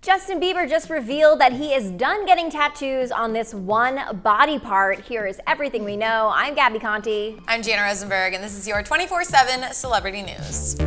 Justin Bieber just revealed that he is done getting tattoos on this one body part. Here is everything we know. I'm Gabi Conti. I'm Jana Rosenberg, and this is your 24/7 celebrity news.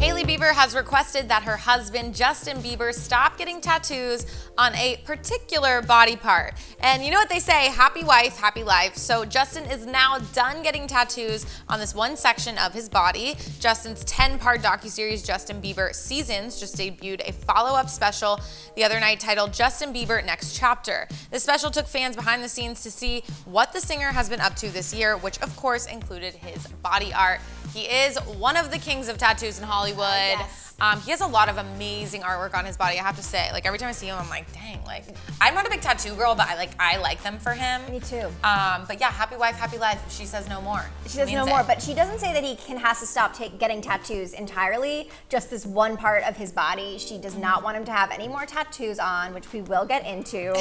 Hailey Bieber has requested that her husband, Justin Bieber, stop getting tattoos on a particular body part. And you know what they say, happy wife, happy life. So Justin is now done getting tattoos on this one section of his body. Justin's 10-part docuseries, Justin Bieber Seasons, just debuted a follow-up special the other night titled Justin Bieber Next Chapter. The special took fans behind the scenes to see what the singer has been up to this year, which of course included his body art. He is one of the kings of tattoos in Hollywood. Yes. He has a lot of amazing artwork on his body, I have to say. Like every time I see him, I'm like, dang, like I'm not a big tattoo girl, but I like them for him. Me too. But yeah, happy wife, happy life. She says no more. She says no more, but she doesn't say that he has to stop getting tattoos entirely, just this one part of his body. She does not want him to have any more tattoos on, which we will get into.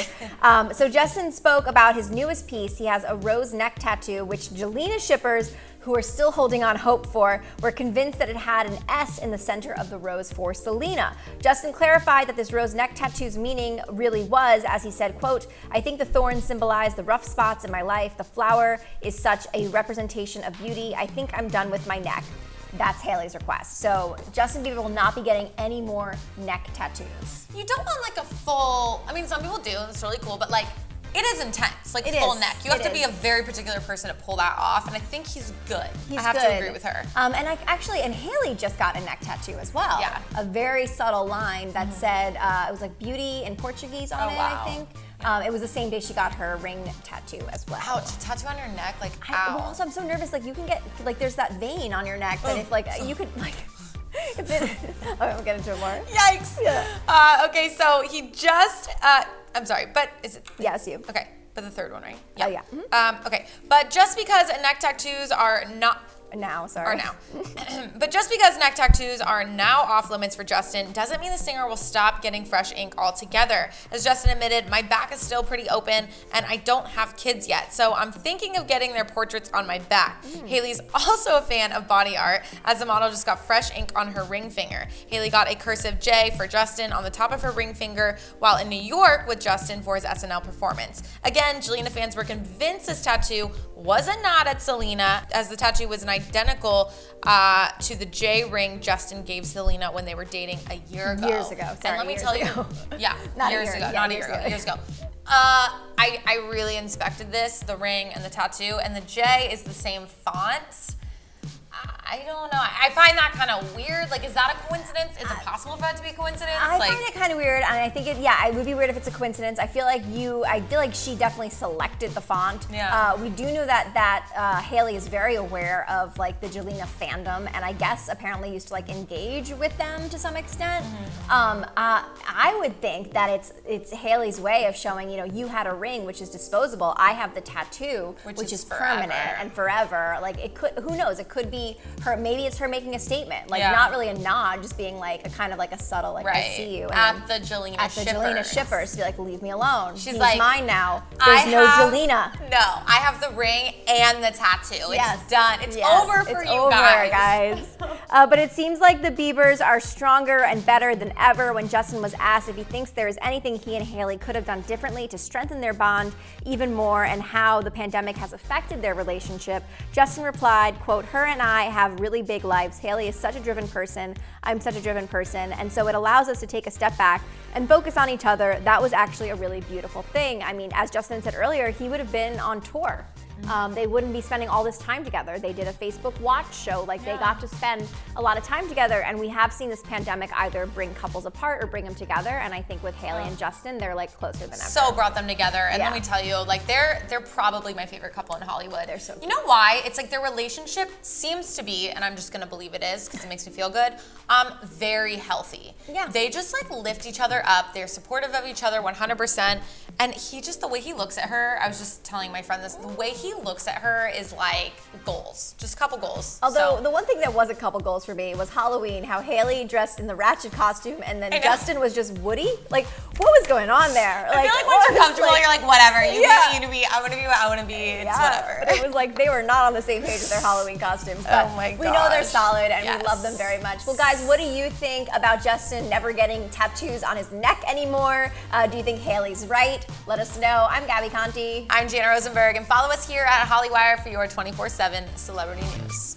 So Justin spoke about his newest piece. He has a rose neck tattoo, which Jelena shippers who are still holding on hope for, were convinced that it had an S in the center of the rose for Selena. Justin clarified that this rose neck tattoo's meaning really was, as he said, quote, "I think the thorns symbolize the rough spots in my life. The flower is such a representation of beauty. I think I'm done with my neck." That's Hailey's request. So Justin Bieber will not be getting any more neck tattoos. You don't want like a full, I mean, some people do, it's really cool, but like, it is intense, like full neck. You have to be a very particular person to pull that off, and I think he's good. I have to agree with her. And Hailey just got a neck tattoo as well. Yeah. A very subtle line that said, it was like beauty in Portuguese on it, wow. I think. It was the same day she got her ring tattoo as well. Ouch, tattoo on your neck, like ow. Well, also I'm so nervous, like you can get, like there's that vein on your neck that if like, you could like, if it, okay, we'll get into it more. Yikes. Yeah. Okay, so he just, I'm sorry, but is it? Yeah, it's you. Okay, but the third one, right? Yeah. Oh, yeah. Mm-hmm. Okay, but just because neck tattoos are not, but just because neck tattoos are now off limits for Justin doesn't mean the singer will stop getting fresh ink altogether. As Justin admitted, my back is still pretty open and I don't have kids yet, so I'm thinking of getting their portraits on my back. Hailey's also a fan of body art, as the model just got fresh ink on her ring finger. Hailey got a cursive J for Justin on the top of her ring finger while in New York with Justin for his SNL performance. Again, Jelena fans were convinced this tattoo was a nod at Selena, as the tattoo was an identical to the J ring Justin gave Selena when they were dating a year ago. Years ago. Sorry, and let me tell you, yeah, years ago. I really inspected this, the ring and the tattoo, and the J is the same font. I don't know. I find that kind of weird. Like, is that a coincidence? Is it possible for that to be a coincidence? I find it kind of weird, and I think it would be weird if it's a coincidence. I feel like she definitely selected the font. Yeah. We do know that Hailey is very aware of like the Jelena fandom, and I guess apparently used to like engage with them to some extent. I would think that it's Hailey's way of showing, you had a ring which is disposable. I have the tattoo, which is permanent and forever. Like it could, who knows? It could be her, maybe it's her making a statement, like not really a nod, just being like a kind of like a subtle like I see you. And at the Jelena shippers to be like, leave me alone. She's He's like, mine now. There's no Jelena. No, I have the ring and the tattoo. Yes. It's done. It's over for you guys. But it seems like the Biebers are stronger and better than ever. When Justin was asked if he thinks there is anything he and Hailey could have done differently to strengthen their bond even more and how the pandemic has affected their relationship, Justin replied, quote, "Her and I have really big lives. Hailey is such a driven person. I'm such a driven person. And so it allows us to take a step back and focus on each other. That was actually a really beautiful thing." I mean, as Justin said earlier, he would have been on tour. They wouldn't be spending all this time together. They did a Facebook Watch show. They got to spend a lot of time together, and we have seen this pandemic either bring couples apart or bring them together, and I think with Hailey and Justin, they're like closer than ever. So brought them together, and let me tell you, like they're probably my favorite couple in Hollywood. They're so cute. You know why? It's like their relationship seems to be, and I'm just gonna believe it is because it makes me feel good, very healthy. Yeah. They just like lift each other up. They're supportive of each other 100%, and the way he looks at her, I was just telling my friend this, the way he he looks at her is like goals, just a couple goals. Although the one thing that was a couple goals for me was Halloween, how Hailey dressed in the Ratchet costume and then Justin was just Woody. Like, what was going on there? I feel like once you're comfortable, you're like, whatever. You be what you to be. I want to be what I want to be. It's whatever. But it was like they were not on the same page with their Halloween costumes. But oh my gosh. We know they're solid and we love them very much. Well, guys, what do you think about Justin never getting tattoos on his neck anymore? Do you think Hailey's right? Let us know. I'm Gabi Conti. I'm Jana Rosenberg, and follow us here at Hollywire for your 24/7 celebrity news.